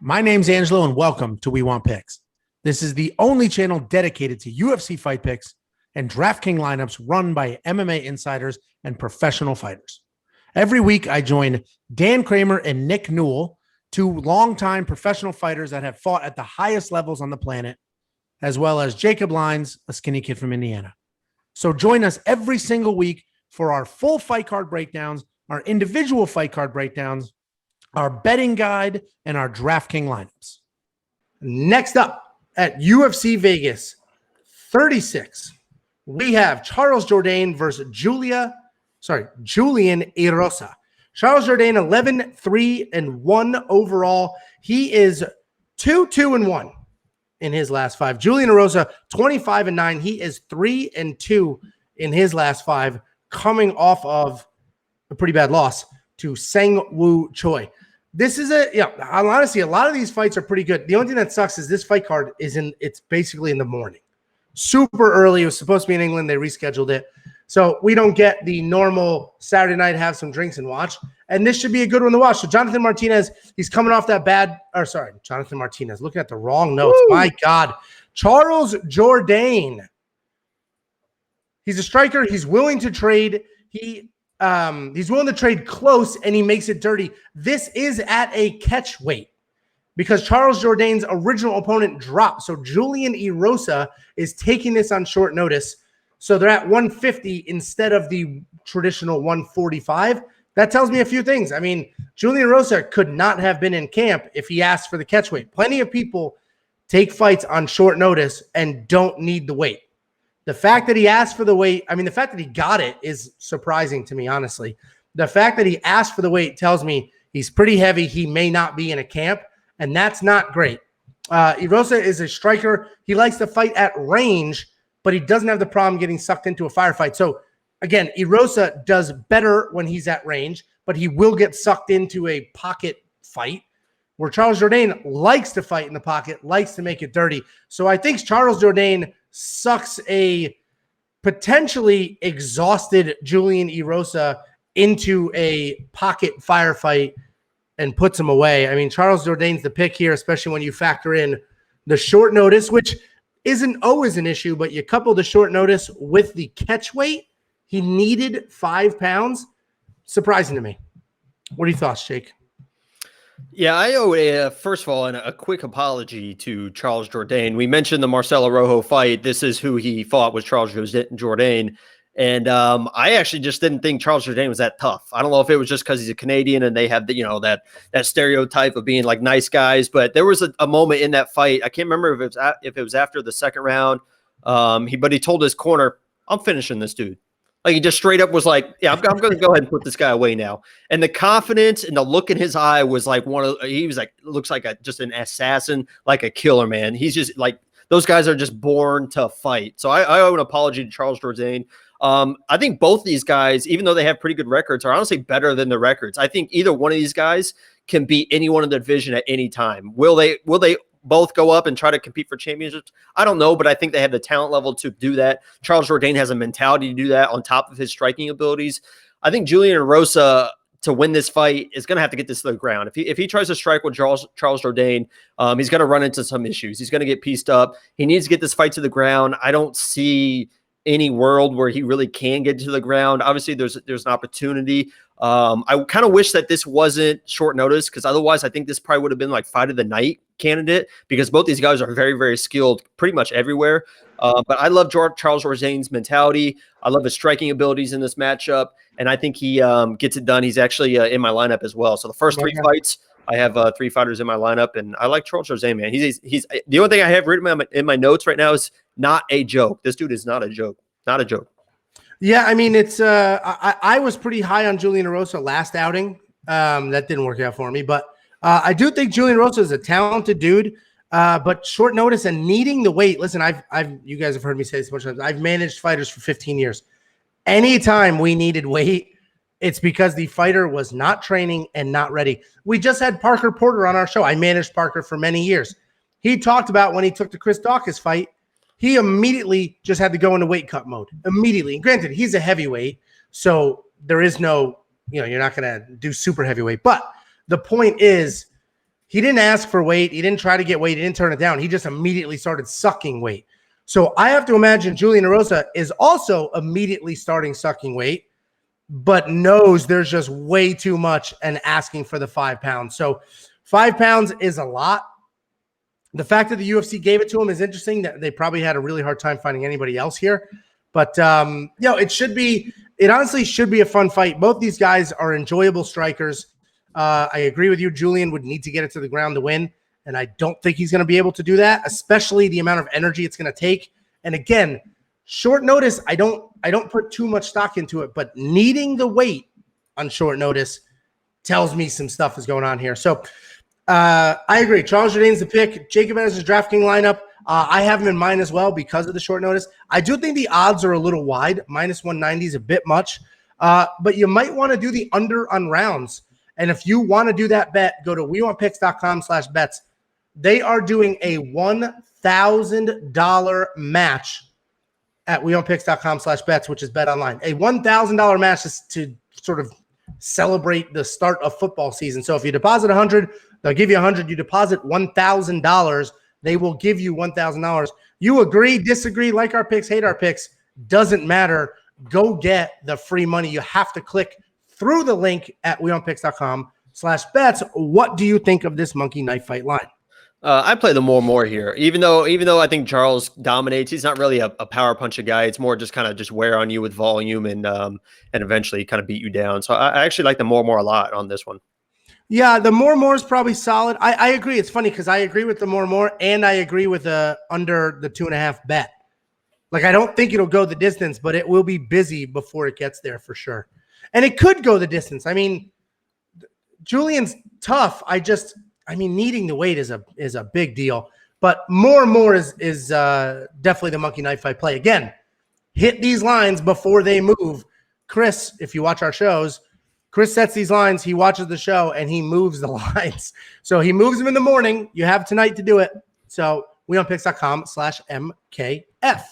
My name's Angelo, and welcome to We Want Picks. This is the only channel dedicated to UFC fight picks and DraftKings lineups run by MMA insiders and professional fighters. Every week, I join Dan Kramer and Nick Newell, two longtime professional fighters that have fought at the highest levels on the planet, as well as Jacob Lyons, a skinny kid from Indiana. So join us every single week for our full fight card breakdowns, our individual fight card breakdowns, our betting guide, and our DraftKings lineups. Next up at UFC Vegas 36, we have Charles Jourdain versus Julian Erosa. Charles Jourdain 11-3-1 overall. He is 2-2-1 in his last five. Julian Erosa 25-9. He is 3-2 in his last five, coming off of a pretty bad loss to Sang Woo Choi. This is honestly, a lot of these fights are pretty good. The only thing that sucks is this fight card it's basically in the morning. Super early. It was supposed to be in England. They rescheduled it. So we don't get the normal Saturday night, have some drinks and watch. And this should be a good one to watch. So Jonathan Martinez, he's coming off that Jonathan Martinez, looking at the wrong notes. Woo! My God. Charles Jourdain. He's a striker. He's willing to trade. He's willing to trade close, and he makes it dirty. This is at a catch weight because Charles Jourdain's original opponent dropped. So Julian Erosa is taking this on short notice. So they're at 150 instead of the traditional 145. That tells me a few things. I mean, Julian Erosa could not have been in camp if he asked for the catch weight. Plenty of people take fights on short notice and don't need the weight. The fact that he asked for the weight, the fact that he got it is surprising to me, honestly. The fact that he asked for the weight tells me he's pretty heavy. He may not be in a camp, and that's not great. Erosa is a striker. He likes to fight at range, but he doesn't have the problem getting sucked into a firefight. So, again, Erosa does better when he's at range, but he will get sucked into a pocket fight, where Charles Jourdain likes to fight in the pocket, likes to make it dirty. So I think Charles Jourdain sucks a potentially exhausted Julian Erosa into a pocket firefight and puts him away. I mean, Charles Jourdain's the pick here, especially when you factor in the short notice, which isn't always an issue, but you couple the short notice with the catch weight. He needed 5 pounds. Surprising to me. What are your thoughts, Jake? Yeah, I owe first of all, a quick apology to Charles Jourdain. We mentioned the Marcelo Rojo fight. This is who he fought, was Charles Jourdain. And I actually just didn't think Charles Jourdain was that tough. I don't know if it was just because he's a Canadian and they have that stereotype of being like nice guys. But there was a moment in that fight. I can't remember if it was after the second round. But he told his corner, "I'm finishing this dude." Like, he just straight up was like, "Yeah, I'm going to go ahead and put this guy away now." And the confidence and the look in his eye was like he was like, looks like just an assassin, like a killer, man. He's just like, those guys are just born to fight. So I owe an apology to Charles Jourdain. I think both these guys, even though they have pretty good records, are honestly better than the records. I think either one of these guys can beat anyone in the division at any time. Will they both go up and try to compete for championships? I don't know, but I think they have the talent level to do that. Charles Jourdain has a mentality to do that on top of his striking abilities. I think Julian Erosa, to win this fight, is going to have to get this to the ground. If he tries to strike with Charles Jourdain, he's going to run into some issues. He's going to get pieced up. He needs to get this fight to the ground. I don't see any world where he really can get to the ground. Obviously, there's an opportunity. I kind of wish that this wasn't short notice, because otherwise I think this probably would have been like fight of the night candidate, because both these guys are very, very skilled pretty much everywhere. But I love Charles Jourdain's mentality. I love his striking abilities in this matchup, and I think he gets it done. He's actually in my lineup as well. So the first three fights, I have 3 fighters in my lineup, and I like Charles Jourdain, man. He's the only thing I have written in my notes right now is not a joke. This dude is not a joke. Not a joke. Yeah, I mean, it's I was pretty high on Julian Erosa last outing. That didn't work out for me, but I do think Julian Erosa is a talented dude, but short notice and needing the weight. Listen, you guys have heard me say this a bunch of times. I've managed fighters for 15 years. Anytime we needed weight, it's because the fighter was not training and not ready. We just had Parker Porter on our show. I managed Parker for many years. He talked about when he took the Chris Daukaus fight, he immediately just had to go into weight cut mode immediately. And granted, he's a heavyweight, so there is no, you're not going to do super heavyweight. But the point is, He didn't ask for weight. He didn't try to get weight. He didn't turn it down. He just immediately started sucking weight. So I have to imagine Julian Erosa is also immediately starting sucking weight, but knows there's just way too much and asking for the 5 pounds. So 5 pounds is a lot. The fact that the UFC gave it to him is interesting. That they probably had a really hard time finding anybody else here. But, it honestly should be a fun fight. Both these guys are enjoyable strikers. I agree with you. Julian would need to get it to the ground to win. And I don't think he's going to be able to do that, especially the amount of energy it's going to take. And again, short notice, I don't put too much stock into it, but needing the weight on short notice tells me some stuff is going on here. So I agree. Charles Jourdain's the pick. Jacob has his DraftKings lineup. I have him in mine as well because of the short notice. I do think the odds are a little wide. Minus 190 is a bit much. But you might want to do the under on rounds. And if you want to do that bet, go to wewantpicks.com/bets. They are doing a $1,000 match at wewantpicks.com/bets, which is bet online. A $1,000 match is to sort of celebrate the start of football season. So if you deposit $100, they'll give you $100. You deposit $1,000, they will give you $1,000. You agree, disagree, like our picks, hate our picks, doesn't matter. Go get the free money. You have to click through the link at wewantpicks.com/bets. What do you think of this monkey knife fight line? I play the more here, even though I think Charles dominates. He's not really a power puncher guy. It's more just kind of just wear on you with volume and eventually kind of beat you down. So I actually like the more a lot on this one. Yeah, the more is probably solid. I agree. It's funny because I agree with the more, and I agree with the under the 2.5 bet. Like, I don't think it'll go the distance, but it will be busy before it gets there for sure. And it could go the distance. I mean, Julian's tough. Needing the weight is a big deal. But more is definitely the monkey knife fight play. Again, hit these lines before they move. Chris, if you watch our shows, Chris sets these lines. He watches the show and he moves the lines. So he moves them in the morning. You have tonight to do it. So wewantpicks.com/MKF.